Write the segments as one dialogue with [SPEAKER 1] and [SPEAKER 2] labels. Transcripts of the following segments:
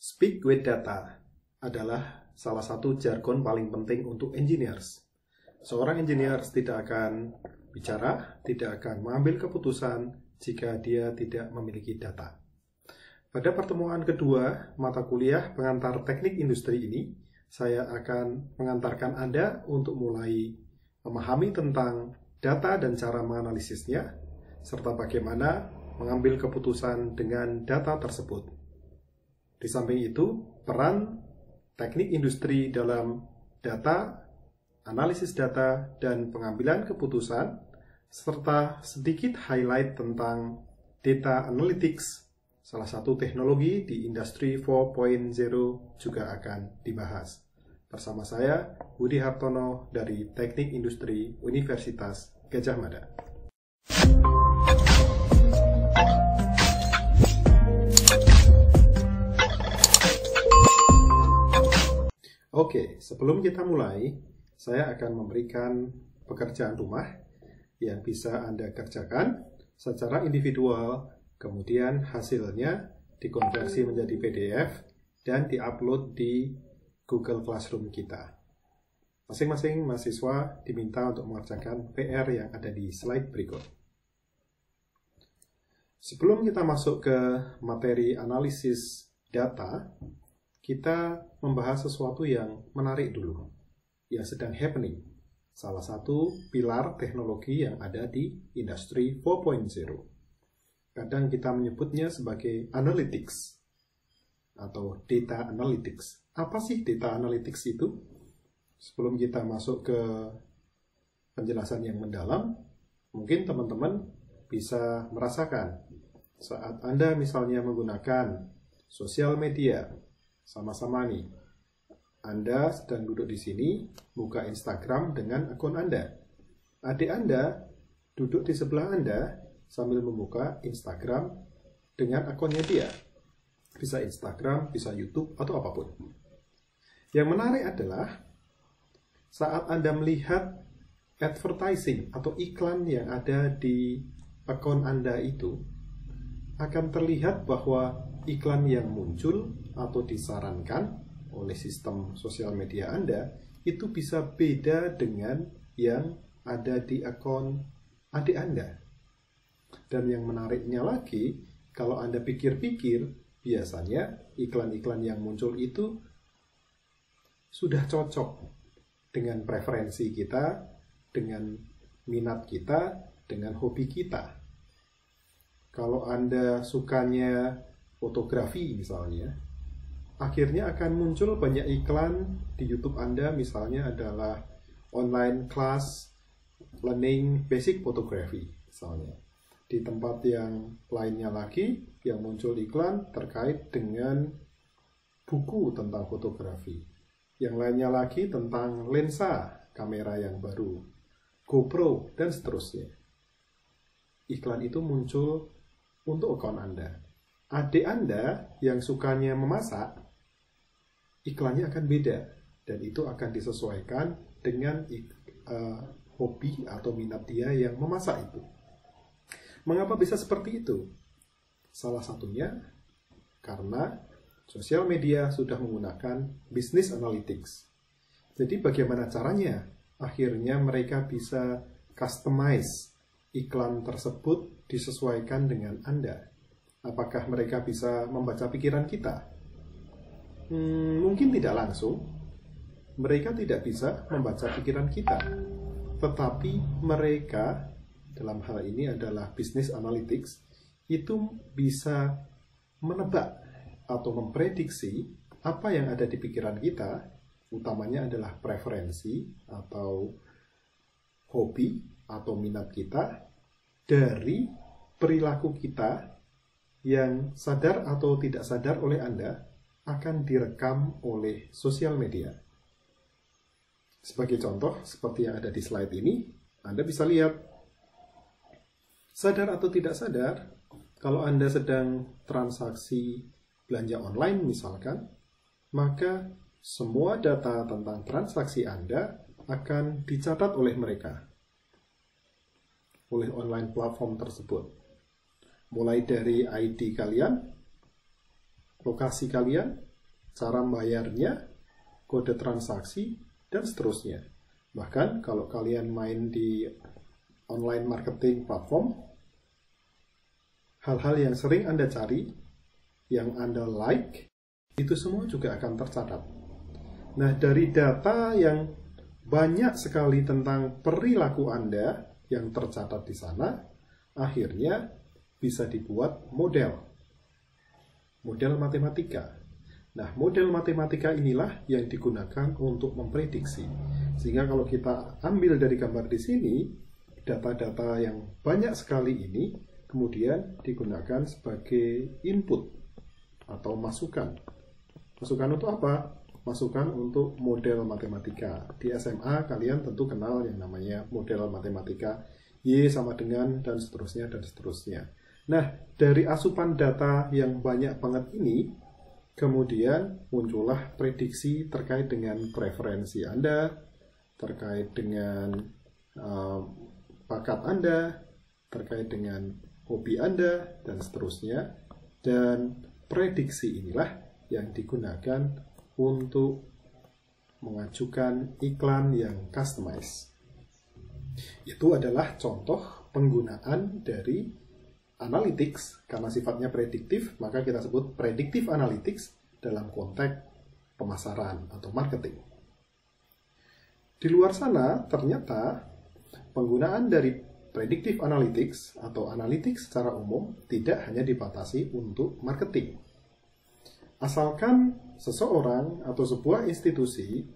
[SPEAKER 1] Speak with data adalah salah satu jargon paling penting untuk engineers. Seorang engineers tidak akan bicara, tidak akan mengambil keputusan jika dia tidak memiliki data. Pada pertemuan kedua mata kuliah pengantar teknik industri ini, saya akan mengantarkan Anda untuk mulai memahami tentang data dan cara menganalisisnya, serta bagaimana mengambil keputusan dengan data tersebut. Di samping itu, peran teknik industri dalam data, analisis data, dan pengambilan keputusan, serta sedikit highlight tentang data analytics, salah satu teknologi di industri 4.0 juga akan dibahas. Bersama saya, Budi Hartono dari Teknik Industri Universitas Gadjah Mada. Oke, sebelum kita mulai, saya akan memberikan pekerjaan rumah yang bisa Anda kerjakan secara individual, kemudian hasilnya dikonversi menjadi PDF dan diupload di Google Classroom kita. Masing-masing mahasiswa diminta untuk mengerjakan PR yang ada di slide berikut. Sebelum kita masuk ke materi analisis data, kita membahas sesuatu yang menarik dulu, yang sedang happening. Salah satu pilar teknologi yang ada di industri 4.0. Kadang kita menyebutnya sebagai analytics atau data analytics. Apa sih data analytics itu? Sebelum kita masuk ke penjelasan yang mendalam, mungkin teman-teman bisa merasakan saat Anda misalnya menggunakan sosial media, sama-sama nih, Anda sedang duduk di sini, buka Instagram dengan akun Anda. Adik Anda duduk di sebelah Anda sambil membuka Instagram dengan akunnya dia. Bisa Instagram, bisa YouTube, atau apapun. Yang menarik adalah saat Anda melihat advertising atau iklan yang ada di akun Anda itu, akan terlihat bahwa iklan yang muncul atau disarankan oleh sistem sosial media Anda itu bisa beda dengan yang ada di akun adik Anda. Dan yang menariknya lagi, kalau Anda pikir-pikir, biasanya iklan-iklan yang muncul itu sudah cocok dengan preferensi kita, dengan minat kita, dengan hobi kita. Kalau Anda sukanya fotografi misalnya, akhirnya akan muncul banyak iklan di YouTube Anda, misalnya adalah online class learning basic photography misalnya. Di tempat yang lainnya lagi, yang muncul iklan terkait dengan buku tentang fotografi. Yang lainnya lagi tentang lensa kamera yang baru, GoPro, dan seterusnya. Iklan itu muncul untuk akun Anda. Adik Anda yang sukanya memasak, iklannya akan beda. Dan itu akan disesuaikan dengan hobi atau minat dia yang memasak itu. Mengapa bisa seperti itu? Salah satunya karena sosial media sudah menggunakan business analytics. Jadi bagaimana caranya? Akhirnya mereka bisa customize iklan tersebut disesuaikan dengan Anda. Apakah mereka bisa membaca pikiran kita? Mungkin tidak langsung. Mereka tidak bisa membaca pikiran kita. Tetapi mereka, dalam hal ini adalah business analytics, itu bisa menebak atau memprediksi apa yang ada di pikiran kita, utamanya adalah preferensi atau hobi atau minat kita, dari perilaku kita yang sadar atau tidak sadar oleh Anda akan direkam oleh sosial media. Sebagai contoh, seperti yang ada di slide ini, Anda bisa lihat, sadar atau tidak sadar, kalau Anda sedang transaksi belanja online misalkan, maka semua data tentang transaksi Anda akan dicatat oleh mereka, oleh online platform tersebut. Mulai dari ID kalian, lokasi kalian, cara bayarnya, kode transaksi, dan seterusnya. Bahkan kalau kalian main di online marketing platform, hal-hal yang sering Anda cari, yang Anda like, itu semua juga akan tercatat. Nah, dari data yang banyak sekali tentang perilaku Anda yang tercatat di sana, akhirnya bisa dibuat model matematika. Nah, model matematika inilah yang digunakan untuk memprediksi. Sehingga kalau kita ambil dari gambar di sini, data-data yang banyak sekali ini kemudian digunakan sebagai input atau masukan. Masukan untuk apa? Masukan untuk model matematika. Di SMA kalian tentu kenal yang namanya model matematika Y sama dengan dan seterusnya dan seterusnya. Nah, dari asupan data yang banyak banget ini, kemudian muncullah prediksi terkait dengan preferensi Anda, terkait dengan bakat Anda, terkait dengan hobi Anda, dan seterusnya. Dan prediksi inilah yang digunakan untuk mengajukan iklan yang customized. Itu adalah contoh penggunaan dari analytics. Karena sifatnya prediktif, maka kita sebut predictive analytics dalam konteks pemasaran atau marketing. Di luar sana, ternyata penggunaan dari predictive analytics atau analytics secara umum tidak hanya dibatasi untuk marketing. Asalkan seseorang atau sebuah institusi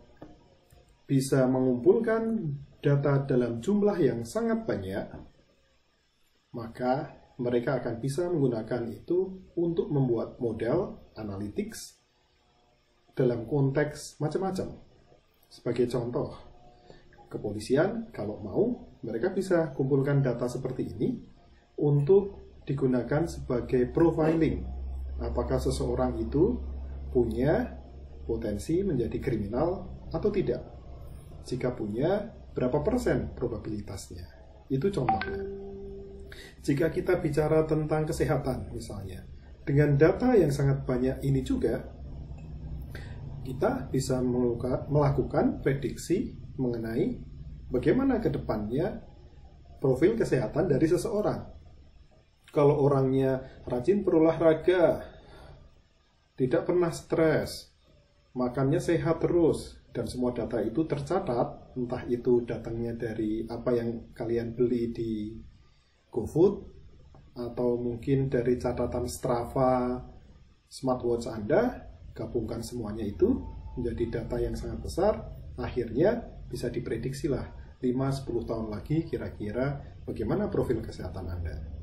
[SPEAKER 1] bisa mengumpulkan data dalam jumlah yang sangat banyak, maka mereka akan bisa menggunakan itu untuk membuat model analytics dalam konteks macam-macam. Sebagai contoh, kepolisian kalau mau, mereka bisa kumpulkan data seperti ini untuk digunakan sebagai profiling. Apakah seseorang itu punya potensi menjadi kriminal atau tidak? Jika punya, berapa persen probabilitasnya? Itu contohnya. Jika kita bicara tentang kesehatan misalnya, dengan data yang sangat banyak ini juga, kita bisa melakukan prediksi mengenai bagaimana ke depannya profil kesehatan dari seseorang. Kalau orangnya rajin berolahraga, tidak pernah stres, makannya sehat terus, dan semua data itu tercatat, entah itu datangnya dari apa yang kalian beli di GoFood, atau mungkin dari catatan Strava smartwatch Anda, gabungkan semuanya itu menjadi data yang sangat besar, akhirnya bisa diprediksilah 5-10 tahun lagi kira-kira bagaimana profil kesehatan Anda.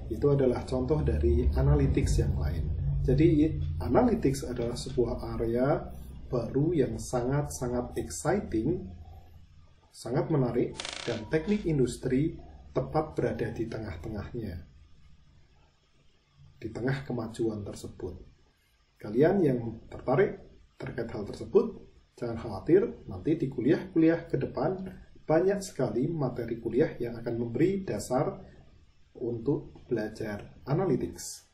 [SPEAKER 1] Itu adalah contoh dari analytics yang lain. Jadi analytics adalah sebuah area baru yang sangat-sangat exciting, sangat menarik, dan teknik industri tepat berada di tengah-tengahnya, di tengah kemajuan tersebut. Kalian yang tertarik terkait hal tersebut, jangan khawatir, nanti di kuliah-kuliah ke depan banyak sekali materi kuliah yang akan memberi dasar untuk belajar analytics.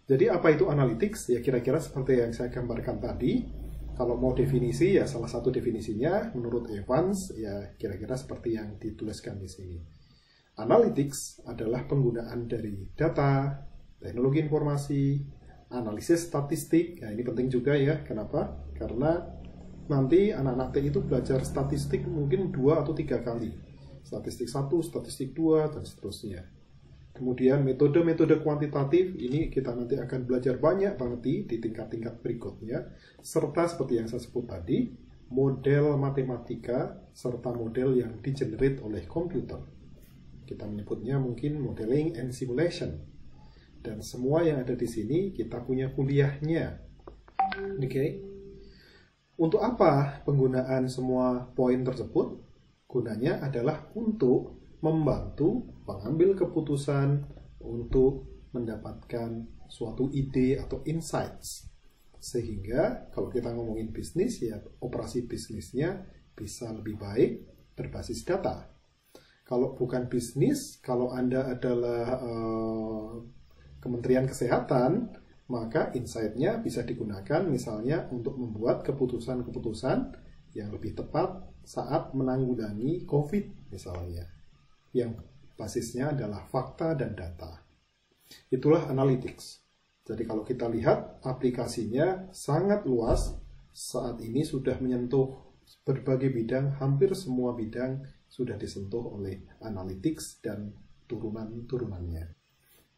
[SPEAKER 1] Jadi apa itu analytics? Ya kira-kira seperti yang saya gambarkan tadi. Kalau mau definisi, ya salah satu definisinya menurut Evans, ya kira-kira seperti yang dituliskan di sini. Analytics adalah penggunaan dari data, teknologi informasi, analisis statistik. Nah, ini penting juga ya. Kenapa? Karena nanti anak-anak TI itu belajar statistik mungkin 2 atau 3 kali. Statistik 1, statistik 2, dan seterusnya. Kemudian metode-metode kuantitatif, ini kita nanti akan belajar banyak banget di tingkat-tingkat berikutnya. Serta seperti yang saya sebut tadi, model matematika, serta model yang di-generate oleh komputer. Kita menyebutnya mungkin modeling and simulation. Dan semua yang ada di sini kita punya kuliahnya. Oke. Untuk apa penggunaan semua poin tersebut? Gunanya adalah untuk membantu pengambil keputusan untuk mendapatkan suatu ide atau insights. Sehingga kalau kita ngomongin bisnis, ya operasi bisnisnya bisa lebih baik berbasis data. Kalau bukan bisnis, kalau Anda adalah Kementerian Kesehatan, maka insight-nya bisa digunakan misalnya untuk membuat keputusan-keputusan yang lebih tepat saat menanggulangi COVID misalnya, yang basisnya adalah fakta dan data. Itulah analytics. Jadi kalau kita lihat aplikasinya sangat luas, saat ini sudah menyentuh berbagai bidang, hampir semua bidang sudah disentuh oleh analytics dan turunan-turunannya.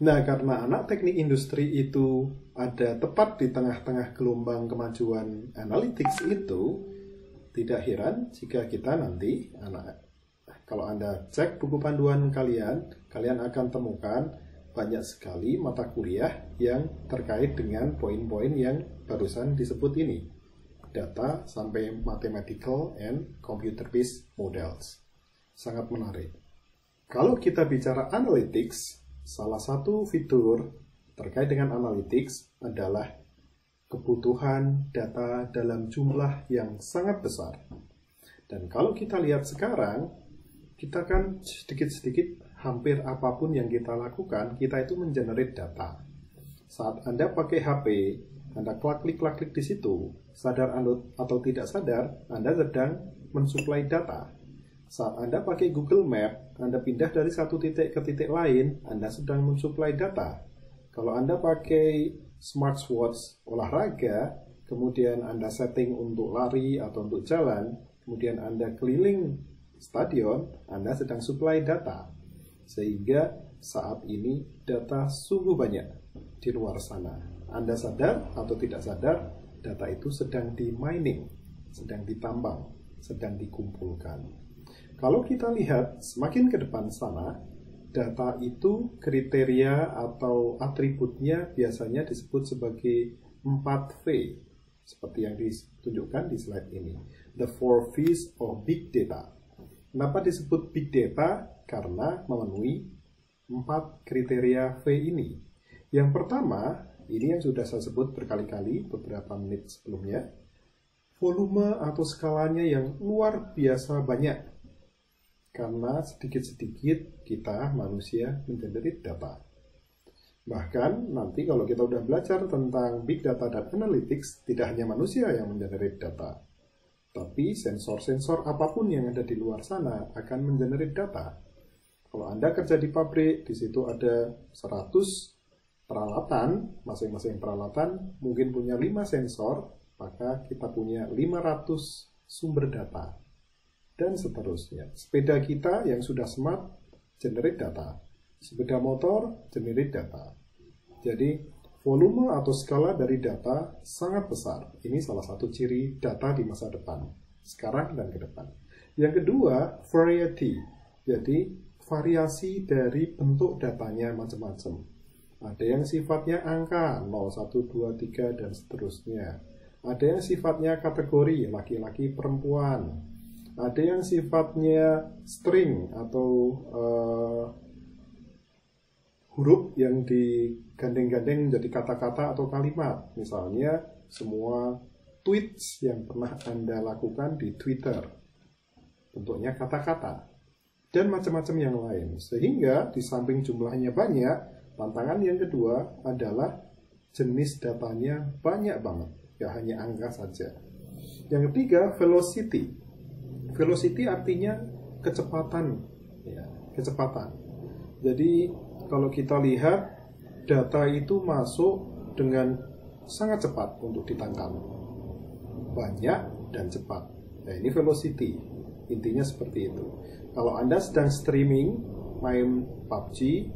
[SPEAKER 1] Nah, karena anak teknik industri itu ada tepat di tengah-tengah gelombang kemajuan analytics itu, tidak heran jika kita nanti, kalau Anda cek buku panduan kalian akan temukan banyak sekali mata kuliah yang terkait dengan poin-poin yang barusan disebut ini. Data sampai mathematical and computer-based models. Sangat menarik. Kalau kita bicara analytics, salah satu fitur terkait dengan analytics adalah kebutuhan data dalam jumlah yang sangat besar. Dan kalau kita lihat sekarang, kita kan sedikit-sedikit hampir apapun yang kita lakukan, kita itu mengenerate data. Saat Anda pakai HP, Anda klik-klik di situ, sadar atau tidak sadar, Anda sedang mensuplai data. Saat Anda pakai Google Map, Anda pindah dari satu titik ke titik lain, Anda sedang mensuplai data. Kalau Anda pakai smartwatch olahraga, kemudian Anda setting untuk lari atau untuk jalan, kemudian Anda keliling stadion, Anda sedang supply data. Sehingga saat ini data sungguh banyak di luar sana. Anda sadar atau tidak sadar, data itu sedang di mining, sedang ditambang, sedang dikumpulkan. Kalau kita lihat semakin ke depan sana, data itu kriteria atau atributnya biasanya disebut sebagai 4V, seperti yang ditunjukkan di slide ini. The 4 V's of Big Data. Kenapa disebut Big Data? Karena memenuhi 4 kriteria V ini. Yang pertama, ini yang sudah saya sebut berkali-kali beberapa menit sebelumnya, volume atau skalanya yang luar biasa banyak. Karena sedikit-sedikit kita manusia mengenerate data. Bahkan nanti kalau kita udah belajar tentang Big Data dan Analytics, tidak hanya manusia yang mengenerate data, tapi sensor-sensor apapun yang ada di luar sana akan mengenerate data. Kalau Anda kerja di pabrik, di situ ada 100 peralatan, masing-masing peralatan mungkin punya 5 sensor, maka kita punya 500 sumber data. Dan seterusnya. Sepeda kita yang sudah smart, generate data. Sepeda motor, generate data. Jadi, volume atau skala dari data sangat besar. Ini salah satu ciri data di masa depan. Sekarang dan ke depan. Yang kedua, variety. Jadi, variasi dari bentuk datanya macam-macam. Ada yang sifatnya angka, 0, 1, 2, 3, dan seterusnya. Ada yang sifatnya kategori, laki-laki, perempuan. Ada yang sifatnya string atau huruf yang digandeng-gandeng menjadi kata-kata atau kalimat. Misalnya, semua tweets yang pernah Anda lakukan di Twitter. Bentuknya kata-kata. Dan macam-macam yang lain. Sehingga di samping jumlahnya banyak, tantangan yang kedua adalah jenis datanya banyak banget. Ya hanya angka saja. Yang ketiga, velocity. Velocity artinya kecepatan. Ya, kecepatan. Jadi kalau kita lihat data itu masuk dengan sangat cepat untuk ditangkap. Banyak dan cepat. Nah, ini velocity. Intinya seperti itu. Kalau Anda sedang streaming, main PUBG,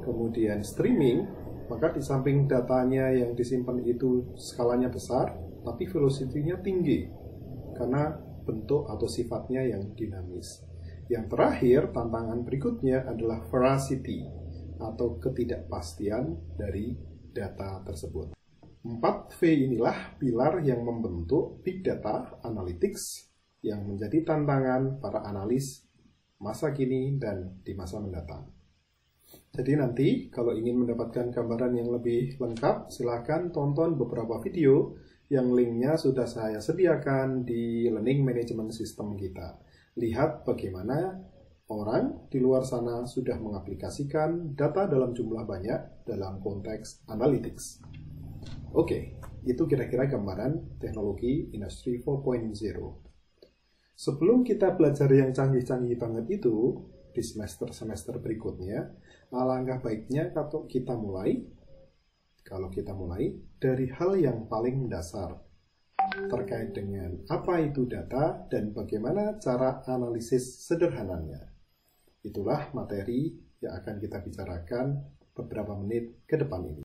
[SPEAKER 1] kemudian streaming, maka di samping datanya yang disimpan itu skalanya besar, tapi velocity-nya tinggi. Karena bentuk atau sifatnya yang dinamis. Yang terakhir, tantangan berikutnya adalah veracity, atau ketidakpastian dari data tersebut. 4V inilah pilar yang membentuk Big Data Analytics yang menjadi tantangan para analis masa kini dan di masa mendatang. Jadi nanti kalau ingin mendapatkan gambaran yang lebih lengkap, silakan tonton beberapa video yang linknya sudah saya sediakan di Learning Management System kita. Lihat bagaimana orang di luar sana sudah mengaplikasikan data dalam jumlah banyak dalam konteks analytics. Oke, itu kira-kira gambaran teknologi Industri 4.0. Sebelum kita belajar yang canggih-canggih banget itu, di semester-semester berikutnya, alangkah baiknya kalau kita mulai dari hal yang paling mendasar terkait dengan apa itu data dan bagaimana cara analisis sederhananya. Itulah materi yang akan kita bicarakan beberapa menit ke depan ini.